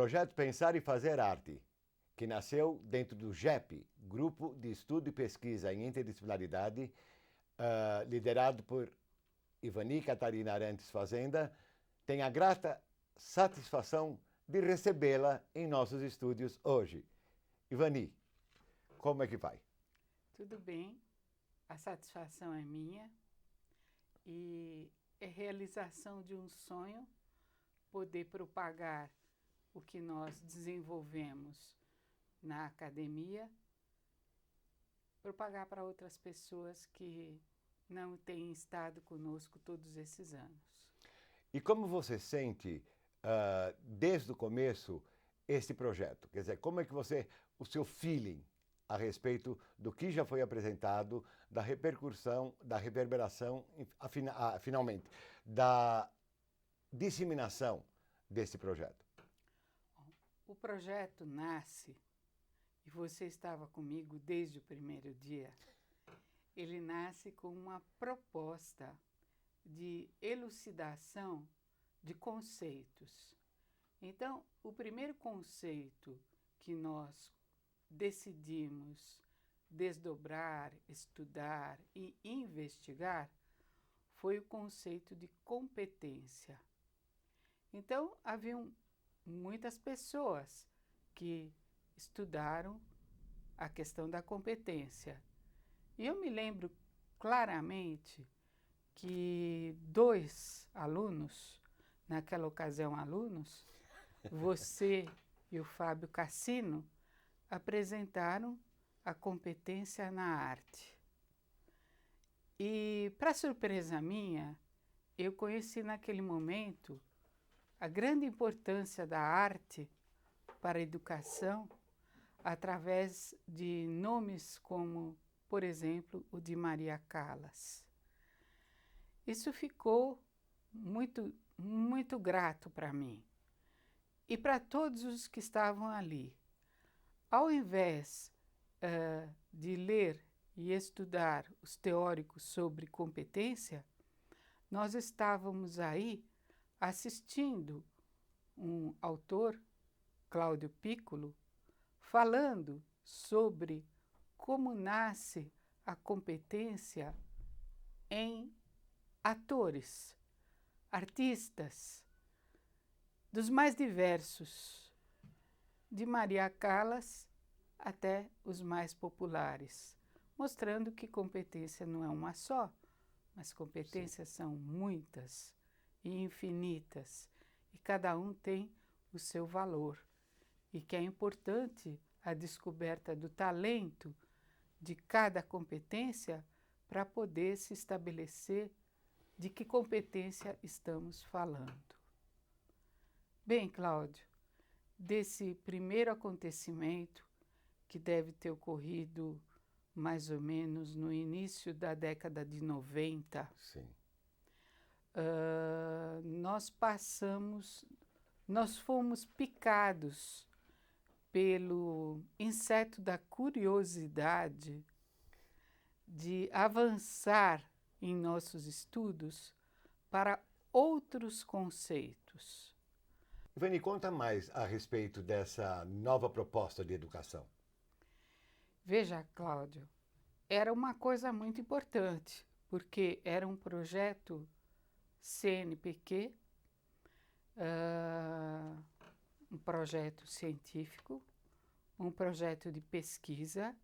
projeto Pensar e Fazer Arte, que nasceu dentro do GEP, Grupo de Estudo e Pesquisa em Interdisciplinaridade, liderado por Ivani Catarina Arantes Fazenda, tem a grata satisfação de recebê-la em nossos estúdios hoje. Ivani, como é que vai? Tudo bem, a satisfação é minha e é realização de um sonho poder propagar o que nós desenvolvemos na academia, propagar para outras pessoas que não têm estado conosco todos esses anos. E como você sente, desde o começo, esse projeto? Quer dizer, como é que o seu feeling a respeito do que já foi apresentado, da repercussão, da reverberação, finalmente, da disseminação desse projeto? O projeto nasce, e você estava comigo desde o primeiro dia, ele nasce com uma proposta de elucidação de conceitos. Então, o primeiro conceito que nós decidimos desdobrar, estudar e investigar foi o conceito de competência. Então, haviam muitas pessoas que estudaram a questão da competência. E eu me lembro claramente que 2 alunos, naquela ocasião alunos, você e o Fábio Cassino, apresentaram a competência na arte. E, para surpresa minha, eu conheci naquele momento a grande importância da arte para a educação através de nomes como, por exemplo, o de Maria Callas. Isso ficou muito grato para mim e para todos os que estavam ali. Ao invés de ler e estudar os teóricos sobre competência, nós estávamos aí assistindo um autor, Cláudio Piccolo, falando sobre como nasce a competência em atores, artistas, dos mais diversos, de Maria Callas até os mais populares, mostrando que competência não é uma só, mas competências são muitas e infinitas, e cada um tem o seu valor, e que é importante a descoberta do talento de cada competência para poder se estabelecer de que competência estamos falando. Bem, Cláudio, desse primeiro acontecimento, que deve ter ocorrido mais ou menos no início da década de 90, Sim. Nós fomos picados pelo inseto da curiosidade de avançar em nossos estudos para outros conceitos. Ivani, conta mais a respeito dessa nova proposta de educação. Veja, Cláudio, era uma coisa muito importante, porque era um projeto CNPq, um projeto científico, um projeto de pesquisa,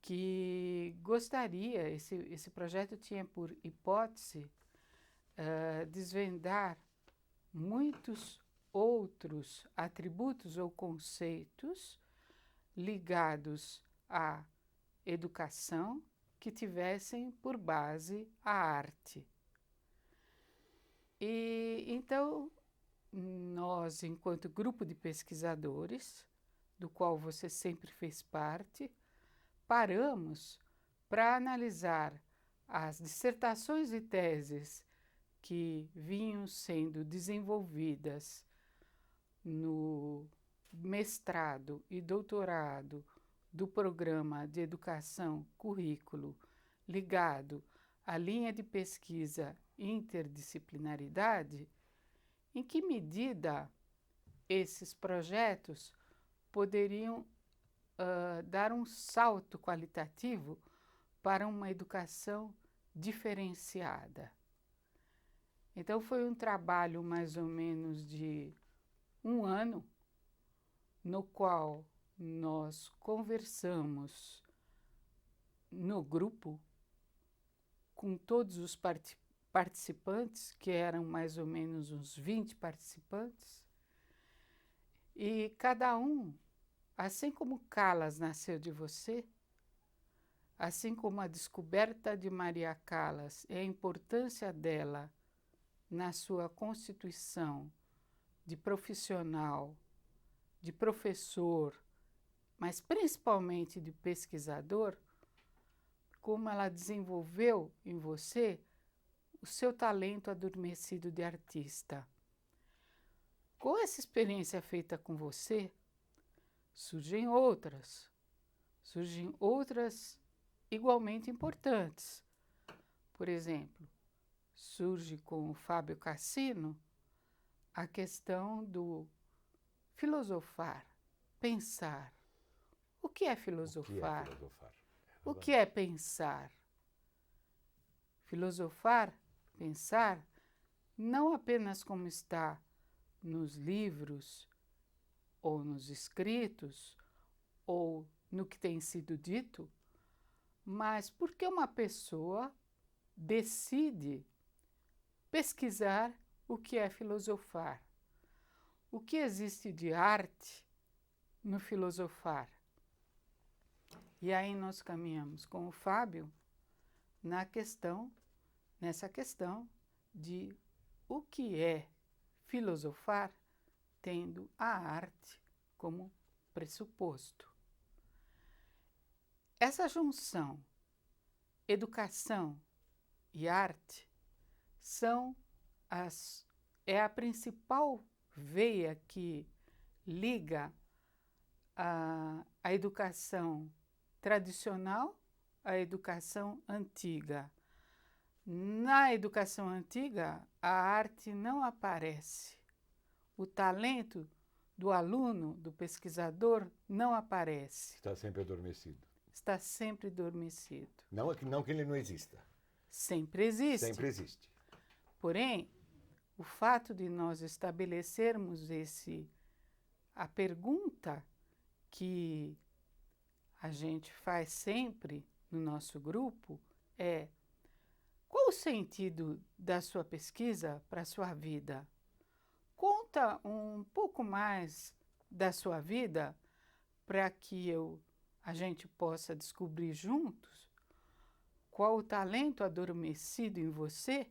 que gostaria, esse projeto tinha por hipótese desvendar muitos outros atributos ou conceitos ligados à educação que tivessem por base a arte. E então nós, enquanto grupo de pesquisadores, do qual você sempre fez parte, paramos para analisar as dissertações e teses que vinham sendo desenvolvidas no mestrado e doutorado do programa de educação currículo ligado à linha de pesquisa interdisciplinaridade, em que medida esses projetos poderiam dar um salto qualitativo para uma educação diferenciada. Então, foi um trabalho mais ou menos de 1 ano, no qual nós conversamos no grupo com todos os participantes, que eram mais ou menos uns 20 participantes, e cada um, assim como Callas nasceu de você, assim como a descoberta de Maria Callas e a importância dela na sua constituição de profissional, de professor, mas principalmente de pesquisador, como ela desenvolveu em você o seu talento adormecido de artista. Com essa experiência feita com você, surgem outras igualmente importantes. Por exemplo, surge com o Fábio Cassino a questão do filosofar, pensar. O que é filosofar? O que é pensar? Filosofar, pensar, não apenas como está nos livros, ou nos escritos, ou no que tem sido dito, mas porque uma pessoa decide pesquisar o que é filosofar. O que existe de arte no filosofar? E aí nós caminhamos com o Fábio nessa questão de o que é filosofar, tendo a arte como pressuposto. Essa junção, educação e arte, é a principal veia que liga a educação tradicional à educação antiga. Na educação antiga, a arte não aparece. O talento do aluno, do pesquisador, não aparece. Está sempre adormecido. Está sempre adormecido. Não que ele não exista. Sempre existe. Sempre existe. Porém, o fato de nós estabelecermos a pergunta que a gente faz sempre no nosso grupo é: qual o sentido da sua pesquisa para a sua vida? Conta um pouco mais da sua vida para que a gente possa descobrir juntos qual o talento adormecido em você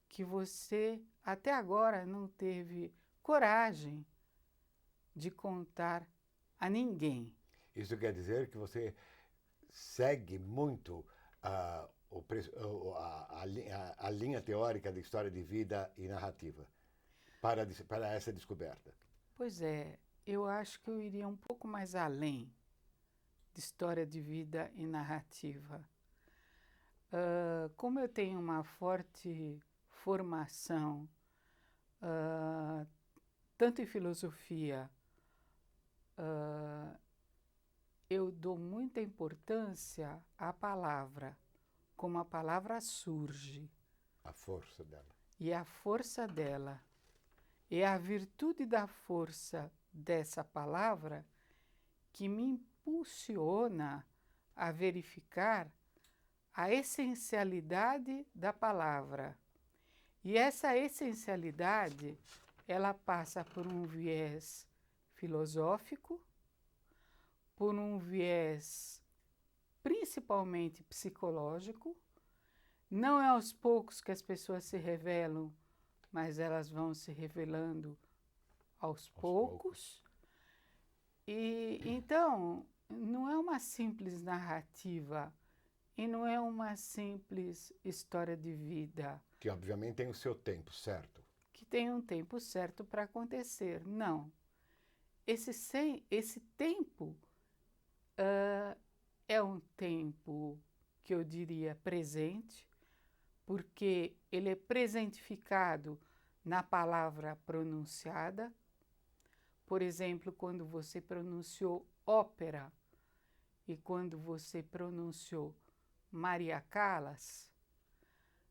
que você até agora não teve coragem de contar a ninguém. Isso quer dizer que você segue muito a linha teórica de história de vida e narrativa para essa descoberta. Pois é, eu acho que eu iria um pouco mais além de história de vida e narrativa. Como eu tenho uma forte formação, tanto em filosofia, eu dou muita importância à palavra, como a palavra surge. A força dela. E a força dela. E a virtude da força dessa palavra que me impulsiona a verificar a essencialidade da palavra. E essa essencialidade, ela passa por um viés filosófico, por um viés principalmente psicológico. Não é aos poucos que as pessoas se revelam, mas elas vão se revelando aos poucos. E então, não é uma simples narrativa e não é uma simples história de vida. Que obviamente tem o seu tempo certo. Que tem um tempo certo para acontecer. Não. Esse tempo é um tempo que eu diria presente, porque ele é presentificado na palavra pronunciada, por exemplo, quando você pronunciou ópera e quando você pronunciou Maria Callas,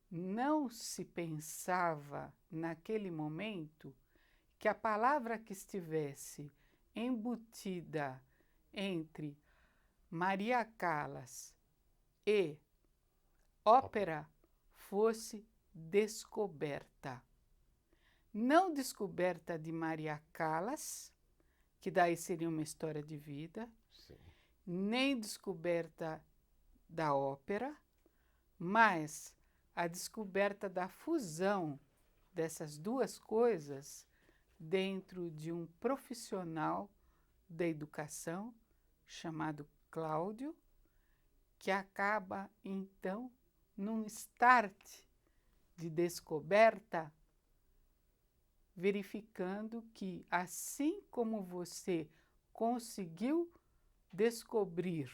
não se pensava naquele momento que a palavra que estivesse embutida entre Maria Callas e ópera fosse descoberta. Não descoberta de Maria Callas, que daí seria uma história de vida, Sim. nem descoberta da ópera, mas a descoberta da fusão dessas duas coisas dentro de um profissional da educação chamado Cláudio, que acaba então num start de descoberta, verificando que assim como você conseguiu descobrir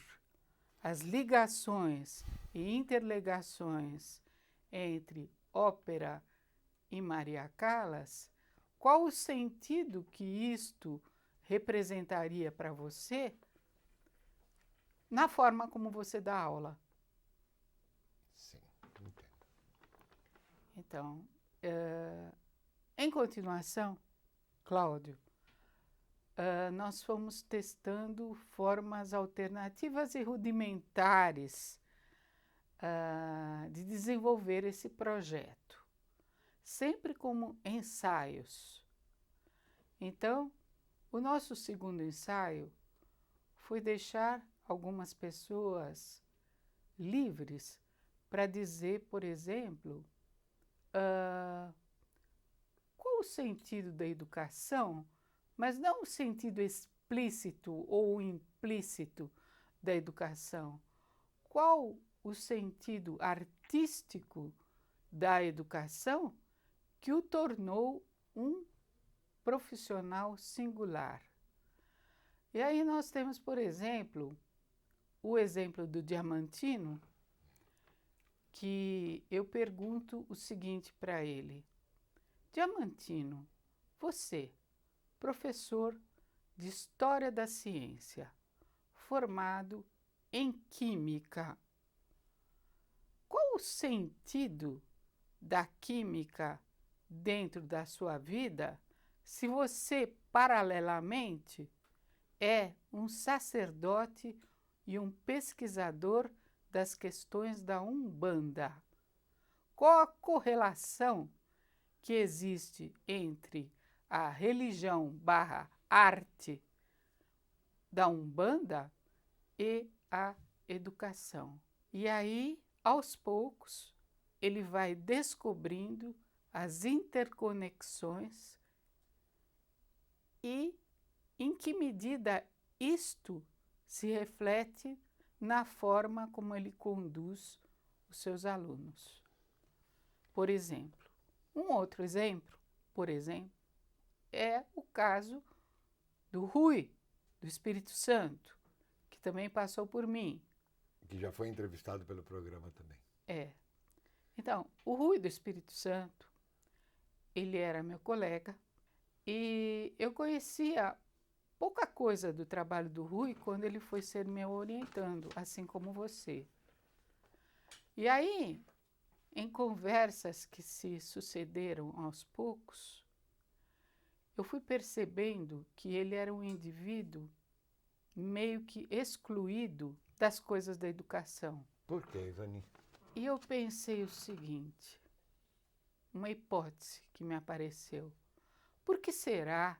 as ligações e interligações entre ópera e Maria Callas, qual o sentido que isto representaria para você na forma como você dá aula? Sim, entendo. Então, em continuação, Cláudio, nós fomos testando formas alternativas e rudimentares de desenvolver esse projeto, sempre como ensaios. Então, o nosso segundo ensaio foi deixar algumas pessoas livres para dizer, por exemplo, qual o sentido da educação, mas não o sentido explícito ou implícito da educação. Qual o sentido artístico da educação que o tornou um profissional singular? E aí nós temos, por exemplo, o exemplo do Diamantino, que eu pergunto o seguinte para ele: Diamantino, você, professor de História da Ciência, formado em Química, qual o sentido da Química dentro da sua vida se você, paralelamente, é um sacerdote e um pesquisador das questões da Umbanda? Qual a correlação que existe entre a religião / arte da Umbanda e a educação? E aí, aos poucos, ele vai descobrindo as interconexões e em que medida isto se reflete na forma como ele conduz os seus alunos. Por exemplo, um outro exemplo, é o caso do Rui, do Espírito Santo, que também passou por mim. Que já foi entrevistado pelo programa também. Então, o Rui do Espírito Santo, ele era meu colega e eu conhecia pouca coisa do trabalho do Rui quando ele foi ser meu orientando, assim como você. E aí, em conversas que se sucederam aos poucos, eu fui percebendo que ele era um indivíduo meio que excluído das coisas da educação. Por quê, Ivani? E eu pensei o seguinte, uma hipótese que me apareceu: por que será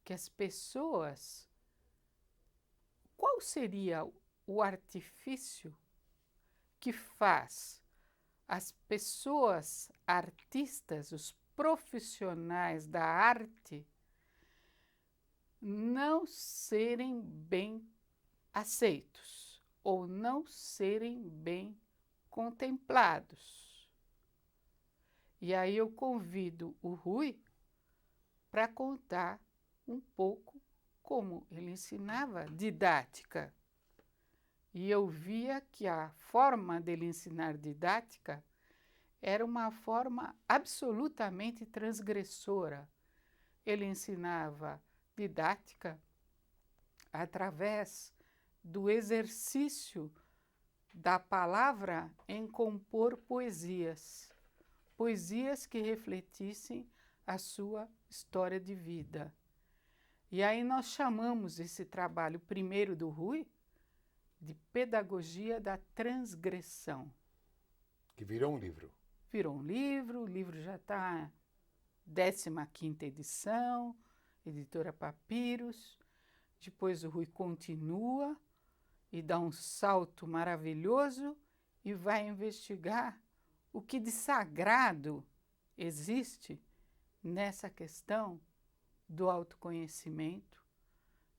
que as pessoas... Qual seria o artifício que faz as pessoas artistas, os profissionais da arte, não serem bem aceitos ou não serem bem contemplados? E aí eu convido o Rui para contar um pouco como ele ensinava didática. E eu via que a forma dele ensinar didática era uma forma absolutamente transgressora. Ele ensinava didática através do exercício da palavra em compor poesias. Poesias que refletissem a sua história de vida. E aí nós chamamos esse trabalho primeiro do Rui de Pedagogia da Transgressão. Que virou um livro. Virou um livro, o livro já está 15ª edição, editora Papiros. Depois o Rui continua e dá um salto maravilhoso e vai investigar o que de sagrado existe nessa questão do autoconhecimento,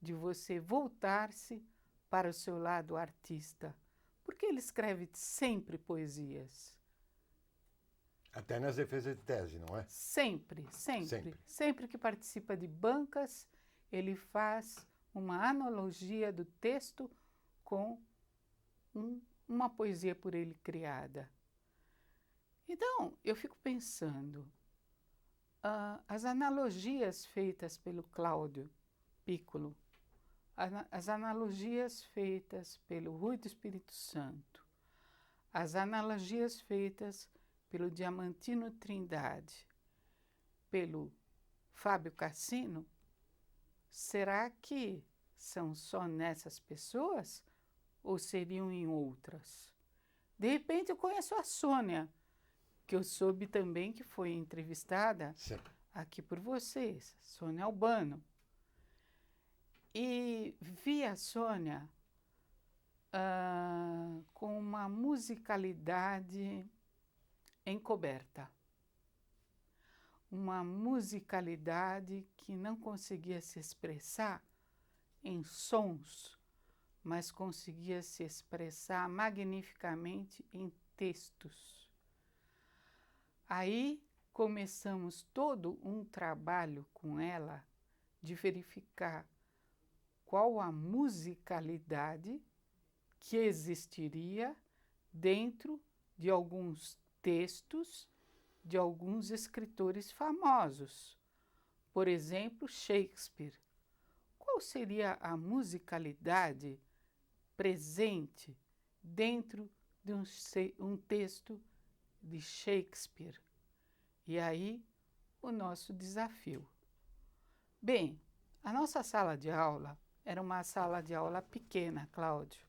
de você voltar-se para o seu lado artista. Porque ele escreve sempre poesias. Até nas defesas de tese, não é? Sempre. Sempre que participa de bancas, ele faz uma analogia do texto com uma poesia por ele criada. Então, eu fico pensando, as analogias feitas pelo Cláudio Piccolo, as analogias feitas pelo Rui do Espírito Santo, as analogias feitas pelo Diamantino Trindade, pelo Fábio Cassino, será que são só nessas pessoas ou seriam em outras? De repente eu conheço a Sônia, que eu soube também que foi entrevistada aqui por vocês, Sônia Albano. E vi a Sônia com uma musicalidade encoberta. Uma musicalidade que não conseguia se expressar em sons, mas conseguia se expressar magnificamente em textos. Aí começamos todo um trabalho com ela de verificar qual a musicalidade que existiria dentro de alguns textos de alguns escritores famosos. Por exemplo, Shakespeare. Qual seria a musicalidade presente dentro de um texto de Shakespeare? E aí, o nosso desafio. Bem, a nossa sala de aula era uma sala de aula pequena, Cláudio.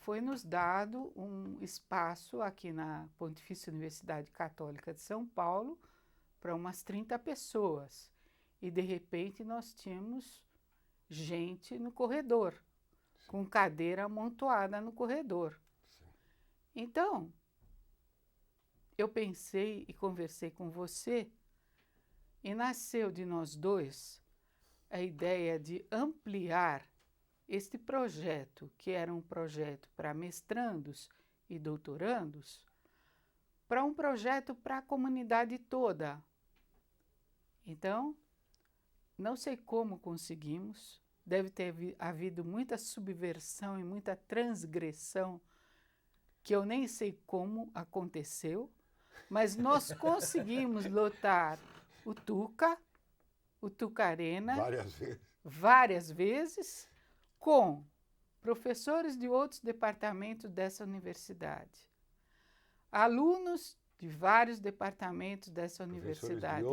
Foi nos dado um espaço aqui na Pontifícia Universidade Católica de São Paulo para umas 30 pessoas. E, de repente, nós tínhamos gente no corredor, com cadeira amontoada no corredor. Então, eu pensei e conversei com você e nasceu de nós dois a ideia de ampliar este projeto, que era um projeto para mestrandos e doutorandos, para um projeto para a comunidade toda. Então, não sei como conseguimos, deve ter havido muita subversão e muita transgressão, que eu nem sei como aconteceu, mas nós conseguimos lotar o Tuca Arena, várias vezes, com professores de outros departamentos dessa universidade, alunos de vários departamentos dessa universidade,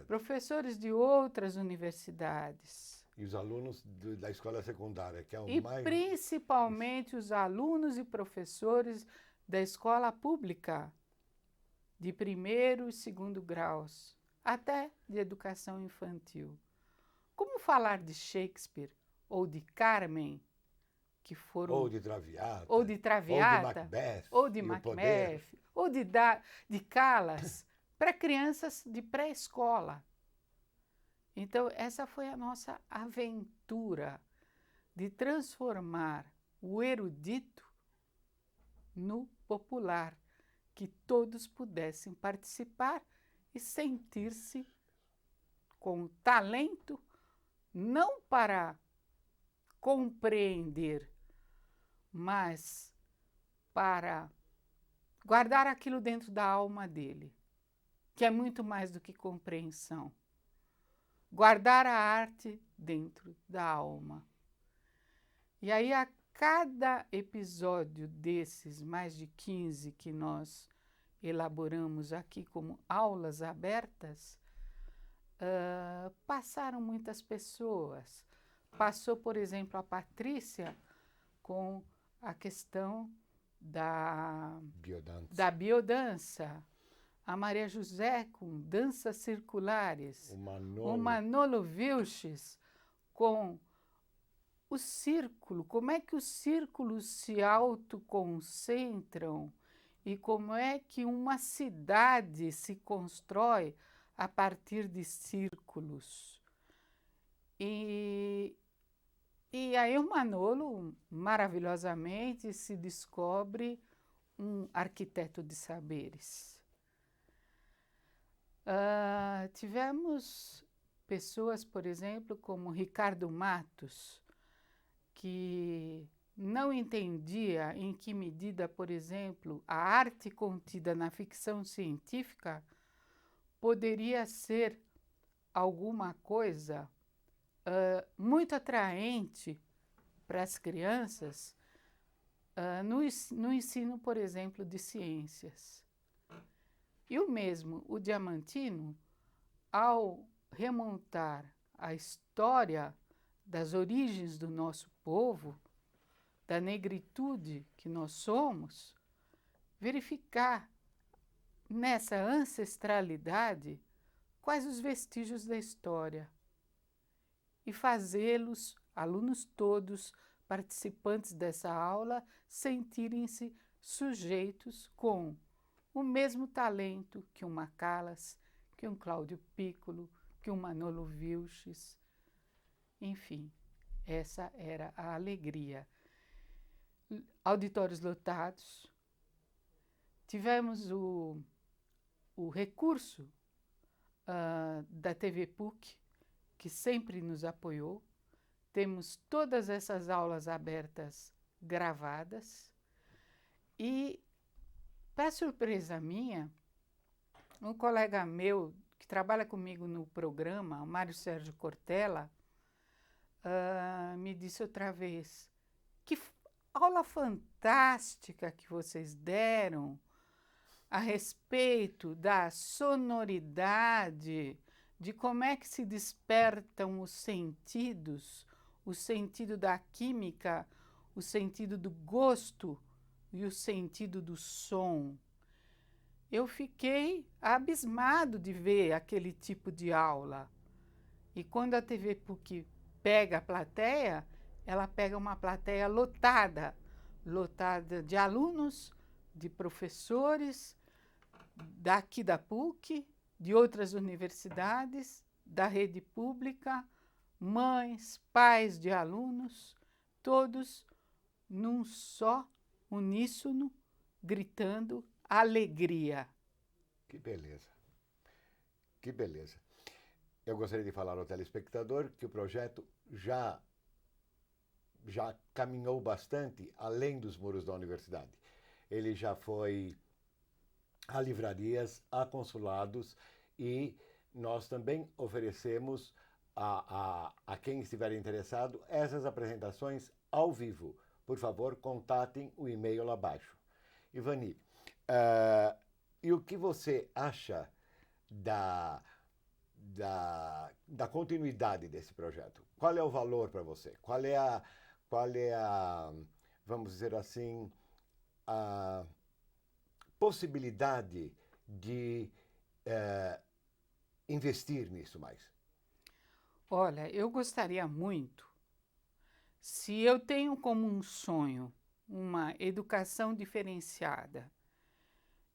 professores de outras universidades, e os alunos da escola secundária, que é o e mais... principalmente os alunos e professores da escola pública, de 1º e 2º graus, até de educação infantil. Como falar de Shakespeare ou de Carmen, que foram... Ou de Traviata, ou de Macbeth, ou de Macbeth, ou de Callas, para crianças de pré-escola. Então, essa foi a nossa aventura de transformar o erudito no popular, que todos pudessem participar e sentir-se com talento, não para compreender, mas para guardar aquilo dentro da alma dele, que é muito mais do que compreensão. guardar a arte dentro da alma. E aí, a cada episódio desses, mais de 15 que nós elaboramos aqui como aulas abertas, passaram muitas pessoas. Passou, por exemplo, a Patrícia com a questão da biodança, a Maria José com danças circulares, o Manolo Vilches com o círculo, como é que os círculos se autoconcentram e como é que uma cidade se constrói a partir de círculos. E aí o Manolo, maravilhosamente, se descobre um arquiteto de saberes. Tivemos pessoas, por exemplo, como Ricardo Matos, que não entendia em que medida, por exemplo, a arte contida na ficção científica poderia ser alguma coisa muito atraente para as crianças no ensino, por exemplo, de ciências. E o mesmo, o Diamantino, ao remontar a história das origens do nosso povo, da negritude que nós somos, verificar nessa ancestralidade quais os vestígios da história e fazê-los, alunos todos, participantes dessa aula, sentirem-se sujeitos com o mesmo talento que um Macallas, que um Cláudio Piccolo, que um Manolo Vilches. Enfim, essa era a alegria. Auditórios lotados. Tivemos o recurso da TV PUC, que sempre nos apoiou. Temos todas essas aulas abertas gravadas. E, para surpresa minha, um colega meu que trabalha comigo no programa, o Mário Sérgio Cortella, me disse outra vez: que aula fantástica que vocês deram a respeito da sonoridade, de como é que se despertam os sentidos, o sentido da química, o sentido do gosto e o sentido do som. Eu fiquei abismado de ver aquele tipo de aula. E quando a TV PUC pega a plateia, ela pega uma plateia lotada, lotada de alunos, de professores, daqui da PUC, de outras universidades, da rede pública, mães, pais de alunos, todos num só uníssono, gritando alegria. Que beleza, que beleza. Eu gostaria de falar ao telespectador que o projeto já caminhou bastante além dos muros da universidade. Ele já foi a livrarias, a consulados, e nós também oferecemos a quem estiver interessado essas apresentações ao vivo. Por favor, contatem o e-mail lá abaixo. Ivani, e o que você acha da continuidade desse projeto? Qual é o valor para você? Qual é a, vamos dizer assim, a possibilidade de investir nisso mais? Olha, eu gostaria muito, se eu tenho como um sonho uma educação diferenciada,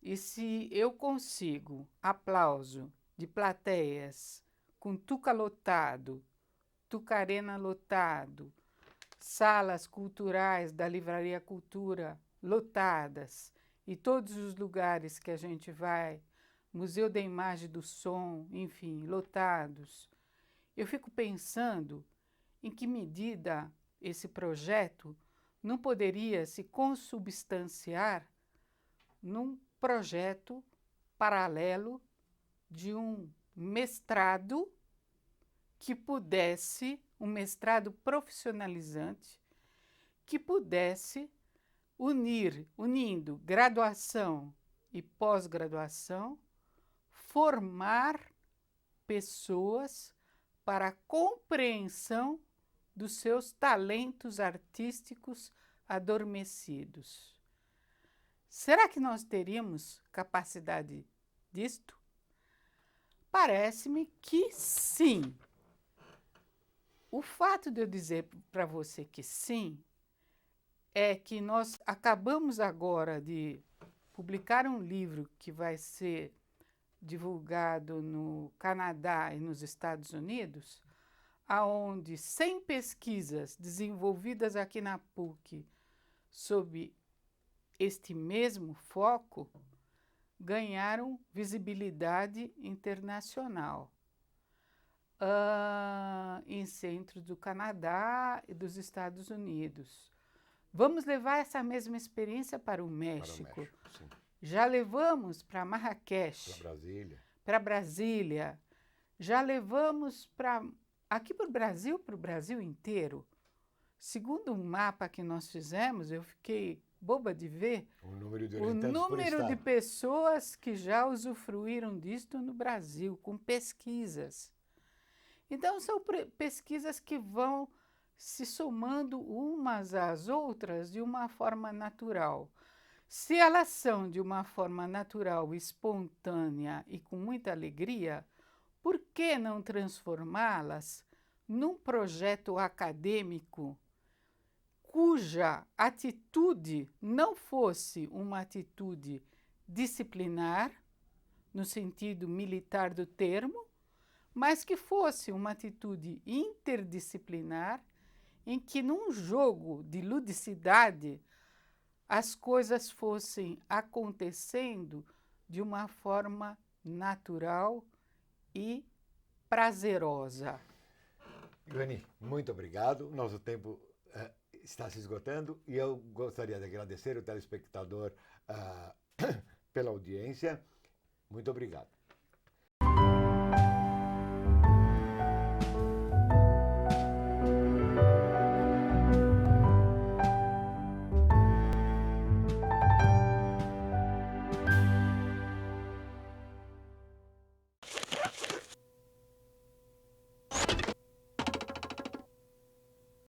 e se eu consigo aplauso de plateias com Tuca lotado, Tucarena lotado, salas culturais da Livraria Cultura lotadas, e todos os lugares que a gente vai, Museu da Imagem e do Som, enfim, lotados, eu fico pensando em que medida esse projeto não poderia se consubstanciar num projeto paralelo de um mestrado que pudesse, um mestrado profissionalizante, que pudesse unindo graduação e pós-graduação, formar pessoas para a compreensão dos seus talentos artísticos adormecidos. Será que nós teríamos capacidade disto? Parece-me que sim. O fato de eu dizer para você que sim é que nós acabamos agora de publicar um livro que vai ser divulgado no Canadá e nos Estados Unidos, aonde 100 pesquisas desenvolvidas aqui na PUC sob este mesmo foco ganharam visibilidade internacional em centros do Canadá e dos Estados Unidos. Vamos levar essa mesma experiência para o México. Sim. Já levamos para Marrakech, para Brasília. Já levamos aqui para o Brasil inteiro. Segundo um mapa que nós fizemos, eu fiquei boba de ver o número de pessoas que já usufruíram disto no Brasil, com pesquisas. Então, são pesquisas que vão se somando umas às outras de uma forma natural. Se elas são de uma forma natural, espontânea e com muita alegria, por que não transformá-las num projeto acadêmico cuja atitude não fosse uma atitude disciplinar, no sentido militar do termo, mas que fosse uma atitude interdisciplinar, em que num jogo de ludicidade as coisas fossem acontecendo de uma forma natural e prazerosa. Ivani, muito obrigado. Nosso tempo está se esgotando e eu gostaria de agradecer o telespectador pela audiência. Muito obrigado.